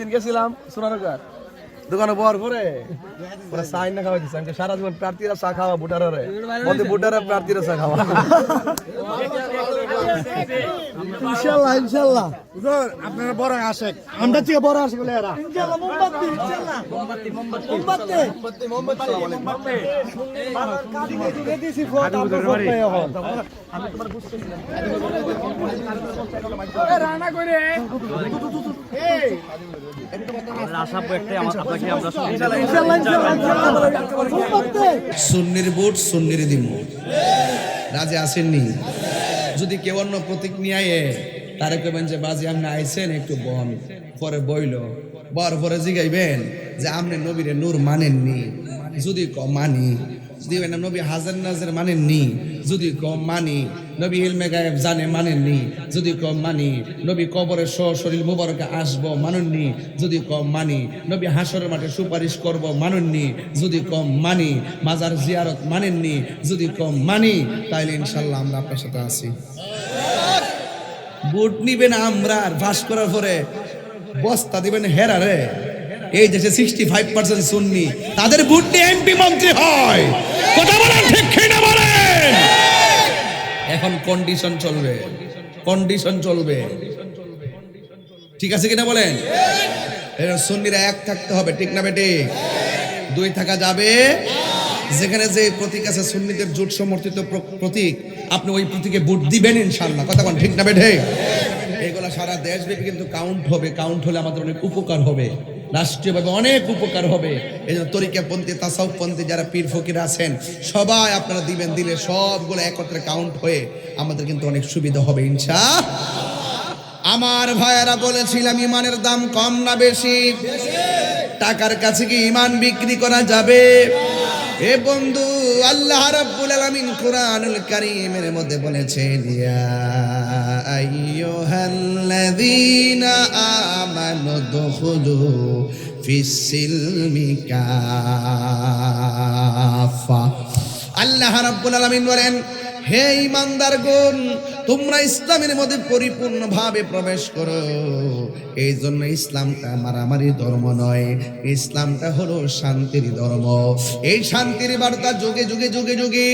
দিন গেছিলাম সোনারগাঁ দোকানে বর করে ওরা সাইন না খাওয়া দিচ্ছে সারা জীবন প্রার্থীরা চা খাওয়া ভোটারে মধ্যে ভোটারে প্রার্থীরা চা খাওয়া ইনশাআল্লাহ ইনশাআল্লাহ হুজুর আপনারা বড় আশেক আমরা থেকে বড় আশেক বলে এরা ইনশাআল্লাহ মোমবাতি ইনশাআল্লাহ মোমবাতি কাদিকে দিকে দিছি ফটো আপনার ফটো এখন আমি তোমার বুঝতেছি না এ রানা কইরে এই সুন্নির ভোট সুন্নির দিন রাজে আসেননি যদি কেউ অন্য প্রতীক নিয়ে আয়ে তারে কবেন যে বাজি আপনি আইছেন একটু বন পরে বইল বর পরে জিগাইবেন যে আপনি নবীরে নূর মানেননি যদি কম মানি যদি নবী হাজার নাজের মানেননি যদি কম মানি নবী ইলমে গায়েব জানে মানেননি যদি কম মানি নবী কবরে শরীর মুবারকে আসবো মানেননি যদি কম মানি নবী হাসরের মাঠে সুপারিশ করব মানেননি যদি কম মানি মাজার জিয়ারত মানেননি যদি কম মানি তাইলে ইনশাল্লাহ আমরা আপনার সাথে আছি বুট নিবেন আমরা আর ভাস করার পরে বস্তা দিবেন হেরারে এই দেশে 65% সুন্নি তাদের ভোট নিয়ে এমপি মন্ত্রী হয় কথা বলেন ঠিক কিনা বলেন এখন কন্ডিশন চলবে ঠিক আছে কিনা বলেন সুন্নিরা এক থাকতে হবে ঠিক না বেটি দুই থাকা যাবে যেখানে যে প্রতীক আছে সুন্নিদের জোট সমর্থিত প্রতীক আপনি ওই প্রতীকে ভোট দিবেন ইনশাআল্লাহ কথা বলেন ঠিক না বেটি এগুলা সারা দেশব্যাপী কিন্তু কাউন্ট হলে আমাদের অনেক উপকার হবে রাষ্ট্রীয়ভাবে অনেক উপকার হবে এই জন্য তরিকাপন্থী তাসাউফপন্থী যারা পীর ফকির আছেন সবাই আপনারা দিবেন দিলে সবগুলো একত্রে কাউন্ট হয়ে আমাদের কিন্তু অনেক সুবিধা হবে ইনশাআল্লাহ আমার ভাইয়েরা বলেছিলাম ইমানের দাম কম না বেশি টাকার কাছে কি ইমান বিক্রি করা যাবে এ বন্ধু আল্লাহ রাব্বুল আলামিন কোরআনুল কারীমের মধ্যে বলেছেন ইয়া আইয়ুহাল্লাযীনা আমানু দুখুলু ফিস-সিলমি কাফা আল্লাহ রাব্বুল আলামিন বলেন হে ঈমানদারগণ তোমরা ইসলামের মধ্যে পরিপূর্ণভাবে প্রবেশ করো এই জন্য ইসলামটা মারামারি ধর্ম নয় ইসলামটা হলো শান্তির ধর্ম এই শান্তির বার্তা যুগে যুগে যুগে যুগে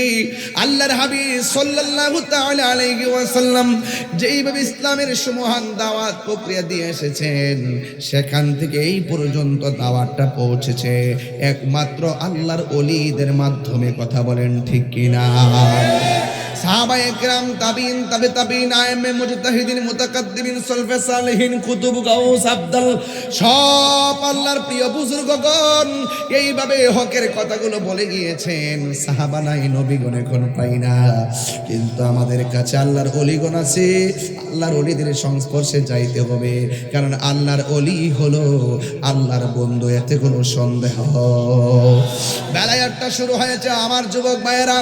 আল্লাহর হাবিব সাল্লাল্লাহু তাআলা আলাইহি ওয়াসাল্লাম যেইভাবে ইসলামের সুমহান দাওয়াত প্রক্রিয়া দিয়ে এসেছেন সেখান থেকে এই পর্যন্ত দাওয়াতটা পৌঁছেছে একমাত্র আল্লাহর ওলিদের মাধ্যমে কথা বলেন ঠিক কিনা সাহাবায়ে কেরাম তাবিঈন তাবে তাবিঈন আইম্মে মুজতাহিদিন মুতাকাদ্দিমিন সালফে সালেহিন কুতুব গাউস আফদাল সব আল্লাহর প্রিয় বুজুর্গগণ এইভাবে হকের কথাগুলো বলে গিয়েছেন সাহাবা নাই নবীগণ এখন পাই না কিন্তু আমাদের কাছে আল্লাহর ওলিগণ আছে আল্লাহর ওলিদের সংস্পর্শে যাইতে হবে কারণ আল্লাহর ওলি হলো আল্লাহর বন্ধু এতে কোনো সন্দেহ বেলায়াতটা শুরু হয়েছে আমার যুবক ভাইয়েরা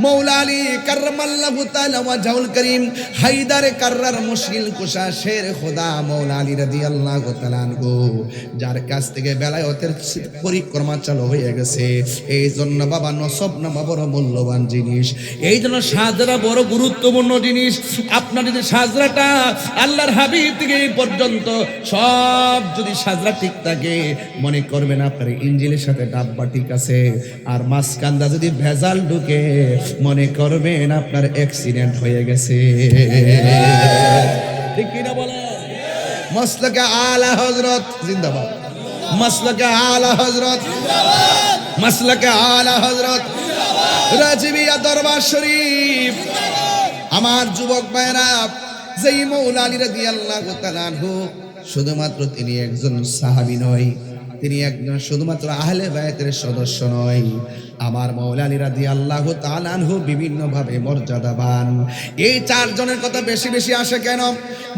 মৌলা আলী কাররামাল্লাহু তাআলা ওয়াজহুল করিম হায়দারে কাররার মুশকিল কুশা শের খোদা মৌলা আলী রাদিয়াল্লাহু তাআলা আনহু যার কাছ থেকে বেলায়েতের পরিক্রমা চালু হয়ে গেছে এই জন্য বাবা নসব নামা বড় মূল্যবান জিনিস এই জন্য সাজরা বড় গুরুত্বপূর্ণ জিনিস আপনার যদি সাজরাটা আল্লাহর হাবিব থেকে এই পর্যন্ত সব যদি সাজরা ঠিক থাকে মনে করবেন আপনার ইঞ্জিলের সাথে ডাব্বা ঠিক আছে আর মাঝখানটা যদি ভেজাল ঢুকে মনে করবেন আপনার অ্যাক্সিডেন্ট হয়ে গেছে ঠিক কিনা বলেন মাসলাকে আলা হযরত জিন্দাবাদ মাসলাকে আলা হযরত জিন্দাবাদ মাসলাকে আলা হযরত জিন্দাবাদ রাজিবিয়া দরবার শরীফ আমার যুবক ভাইরা যেই মৌলা আলী রাদিয়াল্লাহু তাআলা আনহু শুধুমাত্র তিনি একজন সাহাবী নয় তিনি একজন শুধুমাত্র আহলে বায়াতের সদস্য নয় আমার মৌলা আলী রাদিয়াল্লাহু তাআলা আনহু বিভিন্নভাবে মর্যাদাবান এই চারজনের কথা বেশি বেশি আসে কেন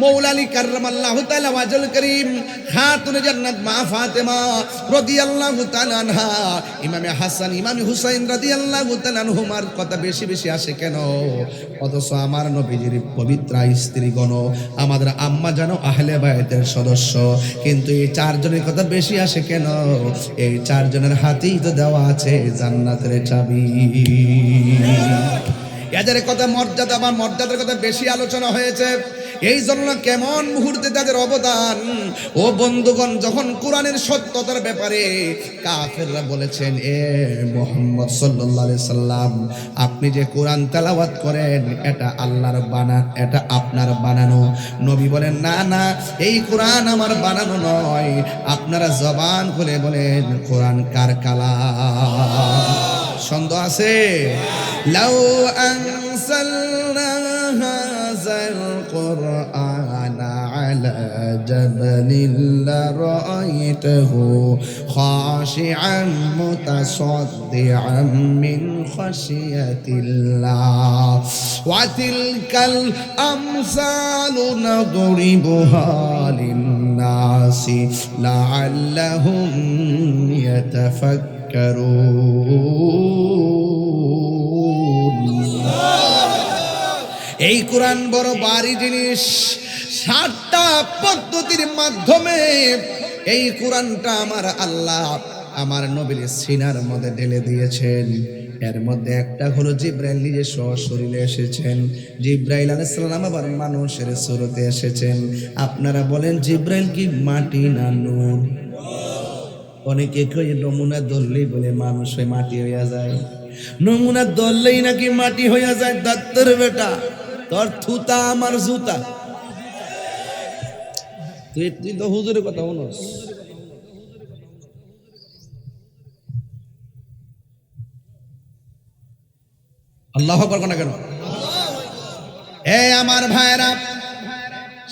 মৌলা আলী কাররামাল্লাহু তাআলা ওয়াজহুল করিম খাতুনে জান্নাত মা ফাতেমা রাদিয়াল্লাহু তাআলা আনহা ইমামে হাসান ইমামে হুসাইন রাদিয়াল্লাহু তাআলা আনহুমার কথা বেশি বেশি আসে কেন অথচ আমার নবীজির পবিত্র স্ত্রীগণ আমাদের আম্মা জানো আহলে বায়াতের সদস্য কিন্তু এই চারজনের কথা বেশি আসে কেন এই চারজনের হাতেই তো দেওয়া আছে জান্নাতের চাবি এদের কথা মর্যাদা বা মর্যাদার কথা বেশি আলোচনা হয়েছে এই জন্য কেমন মুহূর্তে তাদের অবদান। ও বন্ধুগণ, যখন কোরআনের সত্যতার ব্যাপারে কাফেররা বলেছেন, এ মুহাম্মদ সাল্লাল্লাহু আলাইহি সাল্লাম, আপনি যে কোরআন তেলাওয়াত করেন এটা আল্লাহর বানান, এটা আপনার বানানো। নবী বলেন, না না, এই কোরআন আমার বানানো নয়। আপনারা জবান খুলে বলেন, কোরআন কার কালাম? সন্দেহ আছে? লাউ আনসালনা হাযাল কুরআনা আলা জাবালিন লারাআইতাহু খাশিআন মুতাসাদ্দিআন মিন খাশিয়াতিল্লাহ ওয়া তিলকাল আমসালু নাদরিবুহা লিন-নাসি লাআল্লাহুম ইয়াতাফাক্কারুন। এই কোরআন বড় ভারী জিনিস। 7টা পদ্ধতির মাধ্যমে এই কোরআনটা আমার আল্লাহ আমার নবীর সিনার মধ্যে ঢেলে দিয়েছেন। এর মধ্যে একটা হলো জিব্রাইল নিজে সশরীরে এসেছেন। জিব্রাইল আলাইহিস সালাম আবার মানুষের সুরতে এসেছেন। আপনারা বলেন, জিব্রাইল কি মাটি না নূর? অনেকে কই নমুনা ধরলেই বলে মানুষ হয়ে মাটি হইয়া যায়, নমুনা ধরলেই নাকি মাটি হইয়া যায়। দত্তর বেটা, তোর থুতা আমার জুতা। তুই তো হুজুরের কথা শুনস। আল্লাহু আকবার কোন কেন? আমার ভাইরা,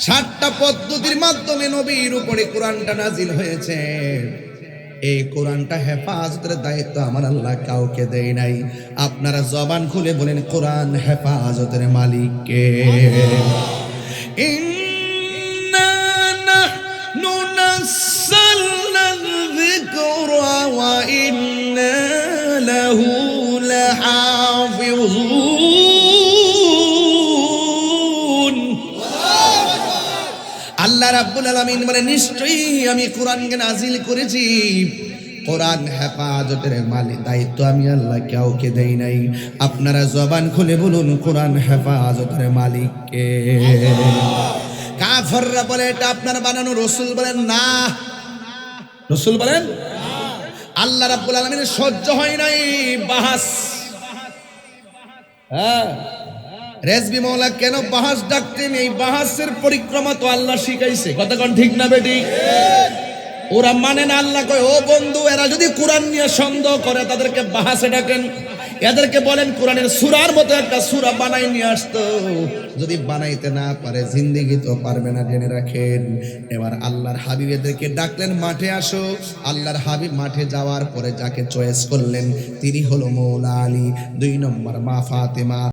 7টা পদ্ধতির মাধ্যমে নবীর উপরে কোরআনটা নাজিল হয়েছে। এই কোরআনটা হেফাজতের দায়িত্ব আমার আল্লাহ কাউকে দেয় নাই। আপনারা জবান খুলে বলেন, কোরআন হেফাজতের মালিক কে? ইন্না নাহনু নাযালনাল যিকরা ওয়া ইন্না লাহু লাহাফিজুন। আল্লাহ রাব্বুল আলামিন বলে, নিশ্চয়ই আমি কোরআনকে নাজিল করেছি। কোরআন হেফাজতের মালিক দায়িত্ব আমি আল্লাহ কাউকে দেই নাই। আপনারা জবান খুলে বলুন, কোরআন হেফাজতের মালিক কে? কাফেররা বলে এটা আপনার বানানো। রাসূল বলেন না। রাসূল বলেন আল্লাহ রাব্বুল আলামিনের সহ্য হয় নাই বাহাস। রেজবি মাওলা কেন বাহাস ডাকতেন? এই বাহাসের পরিক্রমা তো আল্লাহ শিখাইছে। কথা কোন ঠিক না বেটি? ওরা মানে না। আল্লাহ কয়, ও বন্ধু, এরা যদি কোরআন নিয়ে সন্দেহ করে তাদেরকে বাহাসে ডাকেন। এদেরকে বলেন কোরআনের সূরার মতো একটা সূরা বানাই নিয়ে আসতো। যদি বানাইতে না পারে জিন্দেগি তো পারবে না, জেনে রাখেন। এবার আল্লাহর হাবিব এদেরকে ডাকলেন, মাঠে আসো। আল্লাহর হাবিব মাঠে যাওয়ার পরে যাকে চয়েস করলেন তিনি হলো মৌলা আলী, 2 নম্বর মা ফাতেমা।